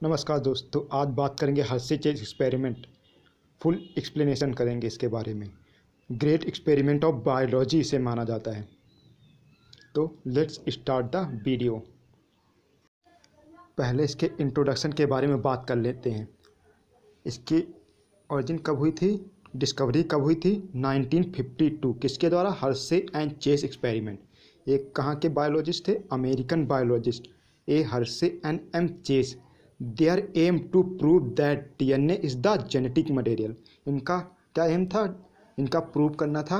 नमस्कार दोस्तों, आज बात करेंगे Harshi chase experiment. Full explanation करेंगे इसके बारे में। ग्रेट एक्सपेरिमेंट ऑफ बायोलॉजी इसे माना जाता है। तो लेट्स स्टार्ट द वीडियो। पहले इसके इंट्रोडक्शन के बारे में बात कर लेते हैं। इसकी ओरिजिन कब हुई थी, डिस्कवरी कब हुई थी? 1952। किसके द्वारा? Hershey and Chase experiment. एक कहाँ के बायोलॉजिस्ट थे? American biologist A Hershey and M Chase. Their aim to prove that DNA is the genetic material. इनका क्या एम था? इनका प्रूव करना था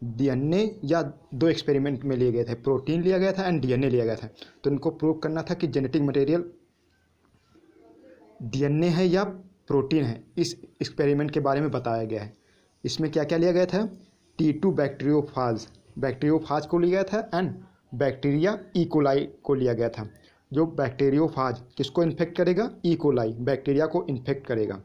डीएनए, या दो एक्सपेरिमेंट में लिए गए थे, प्रोटीन लिया गया था एंड डीएनए लिया गया था। तो इनको प्रूव करना था कि जेनेटिक मटेरियल डीएनए है या प्रोटीन है। इस एक्सपेरिमेंट के बारे में बताया गया है। इसमें क्या क्या लिया गया था? T2 बैक्टीरियोफाज को लिया गया था एंड बैक्टीरिया इकोलाई को लिया गया था। जो बैक्टीरियोफाज किसको इन्फेक्ट करेगा? इकोलाई बैक्टीरिया को इन्फेक्ट करेगा।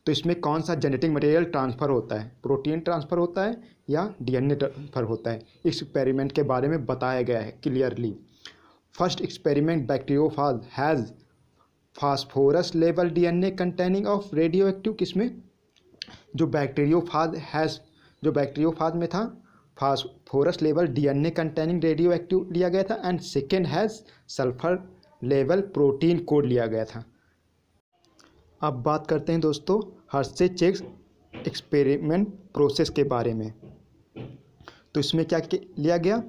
तो इसमें कौन सा जेनेटिक मटेरियल ट्रांसफ़र होता है? प्रोटीन ट्रांसफ़र होता है या डीएनए ट्रांसफ़र होता है? इस एक्सपेरिमेंट के बारे में बताया गया है clearly. First experiment bacteriophage has phosphorus level DNA containing of radio active. किसमें? जो बैक्टीरियोफाज में था, phosphorus level DNA containing radio active लिया गया था and second has sulphur level protein code लिया गया था। अब बात करते हैं दोस्तों हर्षी चेज एक्सपेरिमेंट प्रोसेस के बारे में। तो इसमें क्या लिया गया?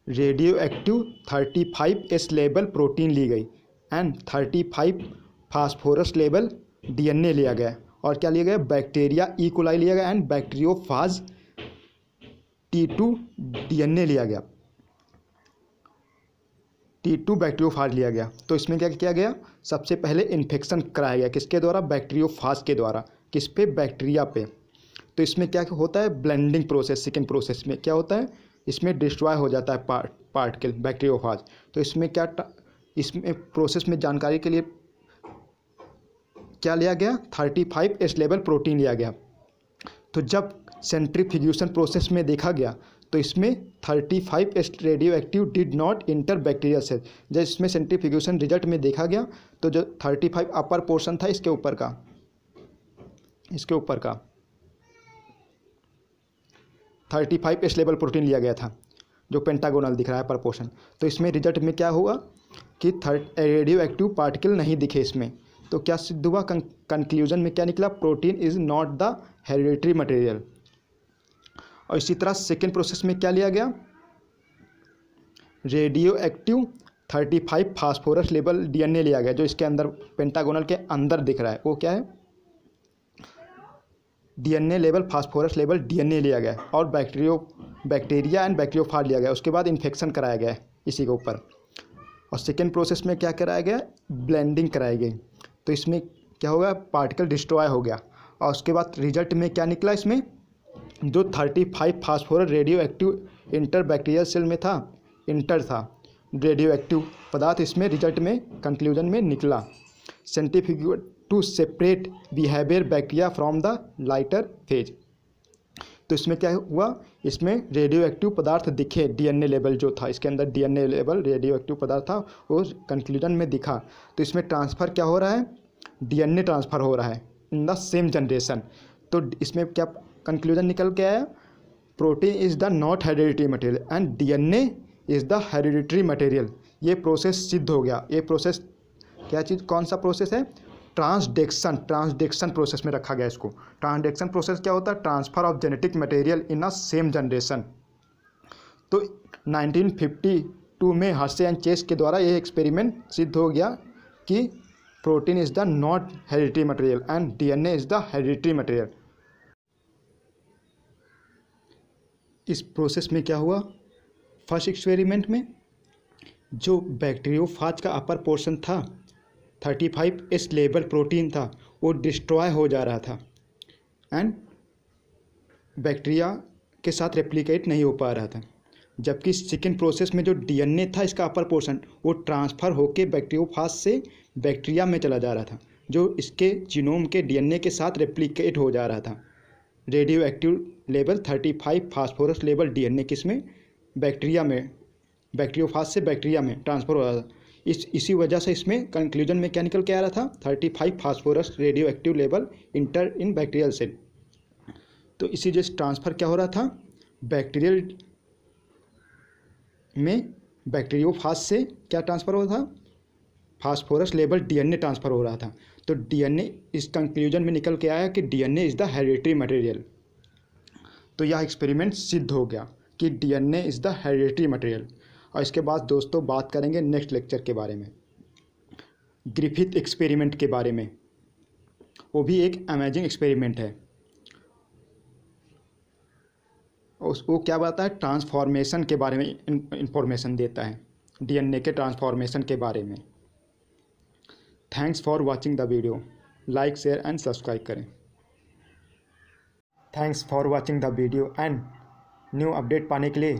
रेडियो एक्टिव 35S लेवल प्रोटीन ली गई एंड 35 फास्फोरस लेवल डीएनए लिया गया। और क्या लिया गया? बैक्टीरिया इकोलाई लिया गया एंड बैक्टीरियोफाज T2 डीएनए लिया गया, T2 बैक्टीरियोफाज लिया गया। तो इसमें क्या किया गया? सबसे पहले इन्फेक्शन कराया गया। किसके द्वारा? बैक्टीरियोफाज के द्वारा। किस पे? बैक्टीरिया पे। तो इसमें क्या होता है? Blending process. सेकेंड प्रोसेस में क्या होता है? इसमें डिस्ट्रॉय हो जाता है पार्टिकल बैक्टीरियोफाज। तो इसमें क्या इसमें प्रोसेस में जानकारी के लिए क्या लिया गया? 35S लेवल प्रोटीन लिया गया। तो जब सेंट्रीफ्यूगेशन प्रोसेस में देखा गया तो इसमें 35S radioactive did not enter bacterial cell. जब इसमें सेंट्रीफ्यूगेशन रिजल्ट में देखा गया तो जो 35 अपर पोर्शन था इसके ऊपर का 35S लेवल प्रोटीन लिया गया था, जो पेंटागोनल दिख रहा है पर पोर्शन। तो इसमें रिजल्ट में क्या हुआ कि रेडियो एक्टिव पार्टिकल नहीं दिखे इसमें। तो क्या सिद्ध हुआ? कंक्लूजन में क्या निकला? Protein is not the hereditary material. और इसी तरह सेकेंड प्रोसेस में क्या लिया गया? Radio active 35 phosphorus level DNA लिया गया, जो इसके अंदर पेंटागोनल के अंदर दिख रहा है। वो क्या है? DNA level phosphorus level DNA लिया गया और बैक्टीरिया एंड बैक्टीरियोफाज लिया गया। उसके बाद इन्फेक्शन कराया गया इसी के ऊपर। और सेकेंड प्रोसेस में क्या कराया गया? ब्लेंडिंग कराई गई। तो इसमें क्या होगा? पार्टिकल डिस्ट्रॉय हो गया। और उसके बाद रिजल्ट में क्या निकला? इसमें जो 35 phosphorus radioactive enter bacterial cell में था, इंटर था रेडियो एक्टिव पदार्थ, इसमें रिजल्ट में कंक्लूजन में निकला centrifugation to separate behaviour bacteria from the lighter phage. तो इसमें क्या हुआ? इसमें रेडियो एक्टिव पदार्थ दिखे, डीएनए लेवल जो था इसके अंदर डीएनए लेवल रेडियो एक्टिव पदार्थ था, वो कंक्लूजन में दिखा। तो इसमें ट्रांसफ़र क्या हो रहा है? डीएनए ट्रांसफ़र हो रहा है इन द सेम जनरेशन। तो इसमें क्या कंक्लूजन निकल के आया? Protein is the not hereditary material and DNA is the hereditary material. ये प्रोसेस सिद्ध हो गया। ये प्रोसेस क्या चीज़, कौन सा प्रोसेस है? ट्रांसडेक्शन प्रोसेस में रखा गया इसको। ट्रांसडेक्शन प्रोसेस क्या होता है? Transfer of genetic material in a same generation. तो 1952 में हर्षी एंड चेज के द्वारा ये एक्सपेरिमेंट सिद्ध हो गया कि protein is the not hereditary material and DNA is the hereditary material. इस प्रोसेस में क्या हुआ? फर्स्ट एक्सपेरिमेंट में जो बैक्टीरियोफाज का अपर पोर्शन था, 35S लेवल प्रोटीन था, वो डिस्ट्रॉय हो जा रहा था एंड बैक्टीरिया के साथ रेप्लिकेट नहीं हो पा रहा था। जबकि सेकेंड प्रोसेस में जो डीएनए था इसका अपर पोर्शन, वो ट्रांसफ़र होकर बैक्टीरियोफाज से बैक्टीरिया में चला जा रहा था, जो इसके जीनोम के डीएनए के साथ रेप्लिकेट हो जा रहा था। Radio active level 35 phosphorus level DNA किसमें? बैक्टीरिया में, बैक्टीरियोफाज से बैक्टीरिया में ट्रांसफ़र हो रहा था। इसी वजह से इसमें कंक्लूजन में क्या निकल के आ रहा था, 35 phosphorus radioactive level enter in bacterial cell. तो इसी जैसे ट्रांसफ़र क्या हो रहा था, बैक्टीरियल में बैक्टीरियोफाज से क्या ट्रांसफ़र हो रहा था, फास्फोरस लेवल डीएनए ट्रांसफ़र हो रहा था। तो डीएनए इस कंक्लूजन में निकल के आया कि DNA is the hereditary material. तो यह एक्सपेरिमेंट सिद्ध हो गया कि DNA is the hereditary material. और इसके बाद दोस्तों बात करेंगे नेक्स्ट लेक्चर के बारे में, ग्रिफिथ एक्सपेरिमेंट के बारे में। वो भी एक अमेजिंग एक्सपेरिमेंट है। वो क्या बताता है, ट्रांसफॉर्मेशन के बारे में इंफॉर्मेशन देता है, डीएनए के ट्रांसफॉर्मेशन के बारे में। Thanks for watching the video, like share and subscribe करें। Thanks for watching the video and new update पाने के लिए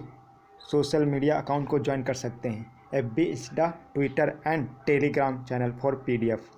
सोशल मीडिया अकाउंट को ज्वाइन कर सकते हैं, FB, Insta, Twitter and Telegram channel for PDF।